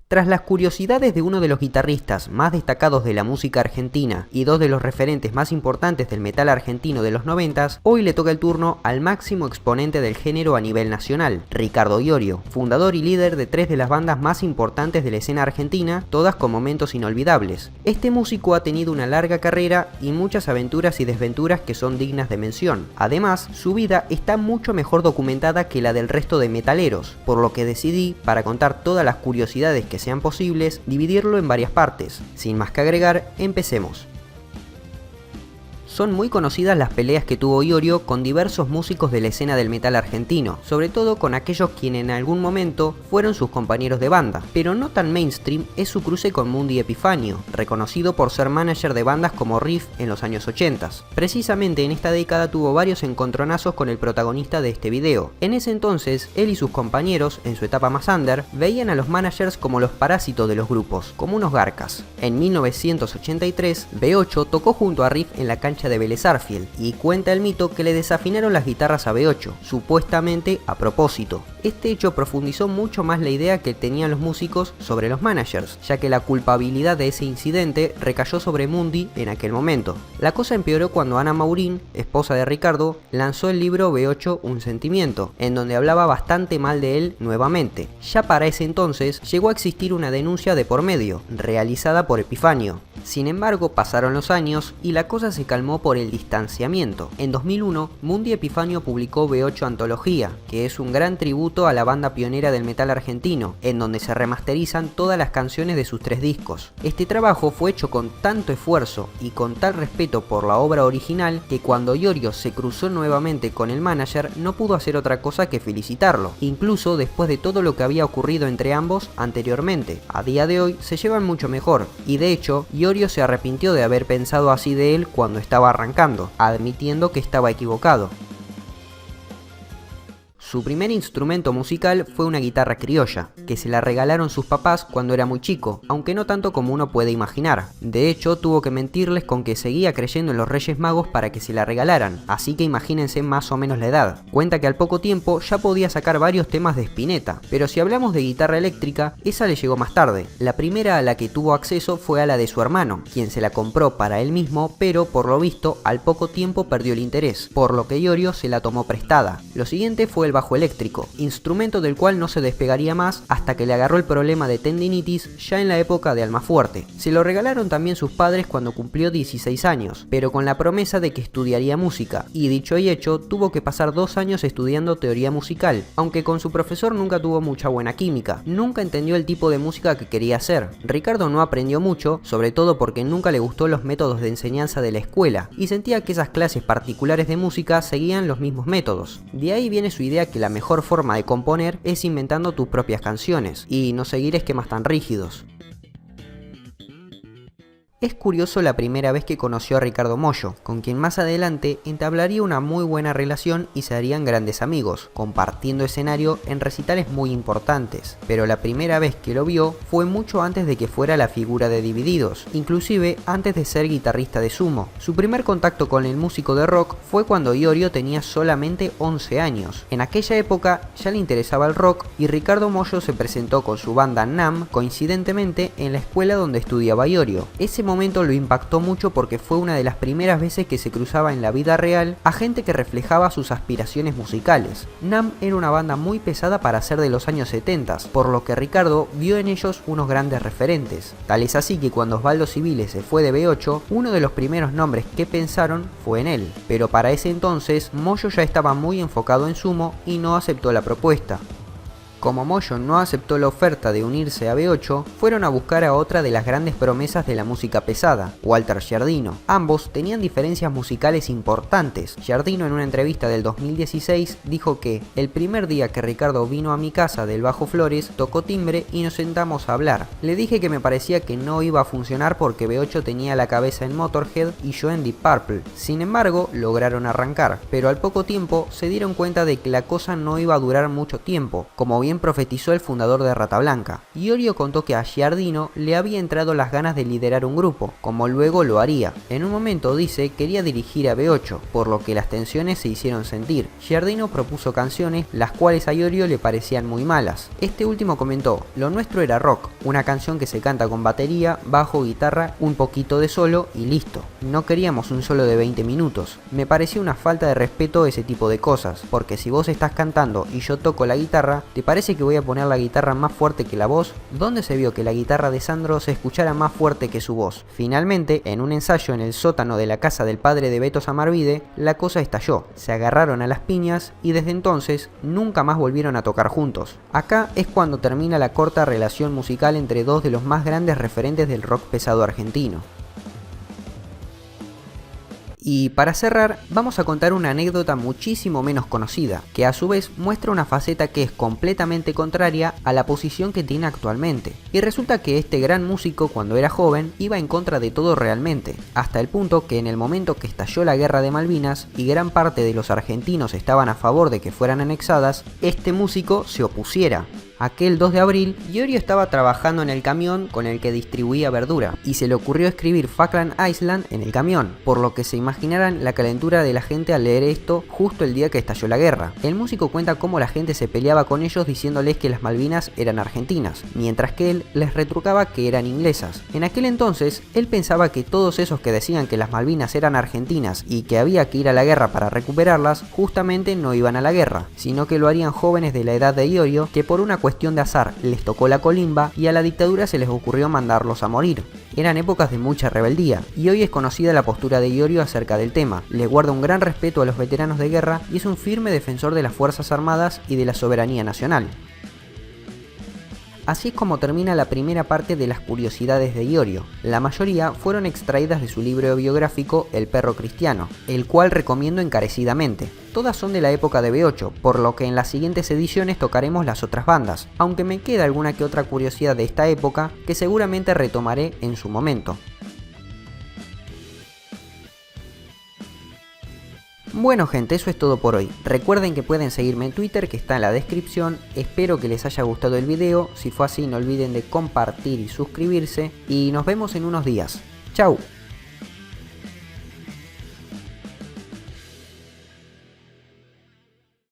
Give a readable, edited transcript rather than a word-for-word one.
Tras las curiosidades de uno de los guitarristas más destacados de la música argentina y dos de los referentes más importantes del metal argentino de los 90s, hoy le toca el turno al máximo exponente del género a nivel nacional, Ricardo Iorio, fundador y líder de tres de las bandas más importantes de la escena argentina, todas con momentos inolvidables. Este músico ha tenido una larga carrera y muchas aventuras y desventuras que son dignas de mención. Además, su vida está mucho mejor documentada que la del resto de metaleros, por lo que decidí, para contar todas las curiosidades que sean posibles, dividirlo en varias partes. Sin más que agregar, empecemos. Son muy conocidas las peleas que tuvo Iorio con diversos músicos de la escena del metal argentino, sobre todo con aquellos quienes en algún momento fueron sus compañeros de banda, pero no tan mainstream es su cruce con Mundi Epifanio, reconocido por ser manager de bandas como Riff en los años 80. Precisamente en esta década tuvo varios encontronazos con el protagonista de este video. En ese entonces, él y sus compañeros, en su etapa más under, veían a los managers como los parásitos de los grupos, como unos garcas. En 1983, B8 tocó junto a Riff en la cancha de Vélez Sarsfield y cuenta el mito que le desafinaron las guitarras a B8, supuestamente a propósito. Este hecho profundizó mucho más la idea que tenían los músicos sobre los managers, ya que la culpabilidad de ese incidente recayó sobre Mundi en aquel momento. La cosa empeoró cuando Ana Maurín, esposa de Ricardo, lanzó el libro B8 Un Sentimiento, en donde hablaba bastante mal de él nuevamente. Ya para ese entonces llegó a existir una denuncia de por medio, realizada por Epifanio. Sin embargo, pasaron los años y la cosa se calmó por el distanciamiento. En 2001, Mundi Epifanio publicó B8 Antología, que es un gran tributo a la banda pionera del metal argentino, en donde se remasterizan todas las canciones de sus tres discos. Este trabajo fue hecho con tanto esfuerzo y con tal respeto por la obra original que cuando Iorio se cruzó nuevamente con el manager no pudo hacer otra cosa que felicitarlo, incluso después de todo lo que había ocurrido entre ambos anteriormente. A día de hoy se llevan mucho mejor y de hecho Iorio se arrepintió de haber pensado así de él cuando estaba arrancando, admitiendo que estaba equivocado. Su primer instrumento musical fue una guitarra criolla, que se la regalaron sus papás cuando era muy chico, aunque no tanto como uno puede imaginar. De hecho, tuvo que mentirles con que seguía creyendo en los Reyes Magos para que se la regalaran, así que imagínense más o menos la edad. Cuenta que al poco tiempo ya podía sacar varios temas de Spinetta, pero si hablamos de guitarra eléctrica, esa le llegó más tarde. La primera a la que tuvo acceso fue a la de su hermano, quien se la compró para él mismo, pero por lo visto al poco tiempo perdió el interés, por lo que Iorio se la tomó prestada. Lo siguiente fue el bajo eléctrico, instrumento del cual no se despegaría más hasta que le agarró el problema de tendinitis ya en la época de Almafuerte. Se lo regalaron también sus padres cuando cumplió 16 años, pero con la promesa de que estudiaría música, y dicho y hecho, tuvo que pasar 2 años estudiando teoría musical, aunque con su profesor nunca tuvo mucha buena química, nunca entendió el tipo de música que quería hacer. Ricardo no aprendió mucho, sobre todo porque nunca le gustó los métodos de enseñanza de la escuela, y sentía que esas clases particulares de música seguían los mismos métodos. De ahí viene su idea que la mejor forma de componer es inventando tus propias canciones y no seguir esquemas tan rígidos. Es curioso la primera vez que conoció a Ricardo Mollo, con quien más adelante entablaría una muy buena relación y se harían grandes amigos, compartiendo escenario en recitales muy importantes, pero la primera vez que lo vio fue mucho antes de que fuera la figura de Divididos, inclusive antes de ser guitarrista de Sumo. Su primer contacto con el músico de rock fue cuando Iorio tenía solamente 11 años. En aquella época ya le interesaba el rock y Ricardo Mollo se presentó con su banda NAMM coincidentemente en la escuela donde estudiaba Iorio. Ese momento lo impactó mucho porque fue una de las primeras veces que se cruzaba en la vida real a gente que reflejaba sus aspiraciones musicales. NAMM era una banda muy pesada para ser de los años 70, por lo que Ricardo vio en ellos unos grandes referentes. Tal es así que cuando Osvaldo Civile se fue de B8, uno de los primeros nombres que pensaron fue en él, pero para ese entonces Mollo ya estaba muy enfocado en Sumo y no aceptó la propuesta. Como Mollo no aceptó la oferta de unirse a B8, fueron a buscar a otra de las grandes promesas de la música pesada, Walter Giardino. Ambos tenían diferencias musicales importantes. Giardino en una entrevista del 2016 dijo que el primer día que Ricardo vino a mi casa del Bajo Flores, tocó timbre y nos sentamos a hablar. Le dije que me parecía que no iba a funcionar porque B8 tenía la cabeza en Motorhead y yo en Deep Purple. Sin embargo, lograron arrancar, pero al poco tiempo se dieron cuenta de que la cosa no iba a durar mucho tiempo. Como bien profetizó el fundador de Rata Blanca. Iorio contó que a Giardino le había entrado las ganas de liderar un grupo, como luego lo haría. En un momento, dice, quería dirigir a B8, por lo que las tensiones se hicieron sentir. Giardino propuso canciones, las cuales a Iorio le parecían muy malas. Este último comentó: lo nuestro era rock, una canción que se canta con batería, bajo, guitarra, un poquito de solo y listo. No queríamos un solo de 20 minutos. Me parecía una falta de respeto ese tipo de cosas, porque si vos estás cantando y yo toco la guitarra, ¿te parece que voy a poner la guitarra más fuerte que la voz? ¿Dónde se vio que la guitarra de Sandro se escuchara más fuerte que su voz? Finalmente, en un ensayo en el sótano de la casa del padre de Beto Samarvide, la cosa estalló. Se agarraron a las piñas y desde entonces nunca más volvieron a tocar juntos. Acá es cuando termina la corta relación musical entre dos de los más grandes referentes del rock pesado argentino. Y para cerrar, vamos a contar una anécdota muchísimo menos conocida, que a su vez muestra una faceta que es completamente contraria a la posición que tiene actualmente. Y resulta que este gran músico, cuando era joven, iba en contra de todo realmente, hasta el punto que en el momento que estalló la guerra de Malvinas y gran parte de los argentinos estaban a favor de que fueran anexadas, este músico se opusiera. Aquel 2 de abril, Iorio estaba trabajando en el camión con el que distribuía verdura, y se le ocurrió escribir Falkland Island en el camión, por lo que se imaginarán la calentura de la gente al leer esto justo el día que estalló la guerra. El músico cuenta cómo la gente se peleaba con ellos diciéndoles que las Malvinas eran argentinas, mientras que él les retrucaba que eran inglesas. En aquel entonces, él pensaba que todos esos que decían que las Malvinas eran argentinas y que había que ir a la guerra para recuperarlas, justamente no iban a la guerra, sino que lo harían jóvenes de la edad de Iorio que por una cuestión de azar les tocó la colimba y a la dictadura se les ocurrió mandarlos a morir. Eran épocas de mucha rebeldía, y hoy es conocida la postura de Iorio acerca del tema. Le guarda un gran respeto a los veteranos de guerra y es un firme defensor de las Fuerzas Armadas y de la soberanía nacional. Así es como termina la primera parte de las curiosidades de Iorio. La mayoría fueron extraídas de su libro biográfico El perro cristiano, el cual recomiendo encarecidamente. Todas son de la época de B8, por lo que en las siguientes ediciones tocaremos las otras bandas, aunque me queda alguna que otra curiosidad de esta época que seguramente retomaré en su momento. Bueno gente, eso es todo por hoy. Recuerden que pueden seguirme en Twitter, que está en la descripción. Espero que les haya gustado el video. Si fue así, no olviden de compartir y suscribirse. Y nos vemos en unos días. Chau.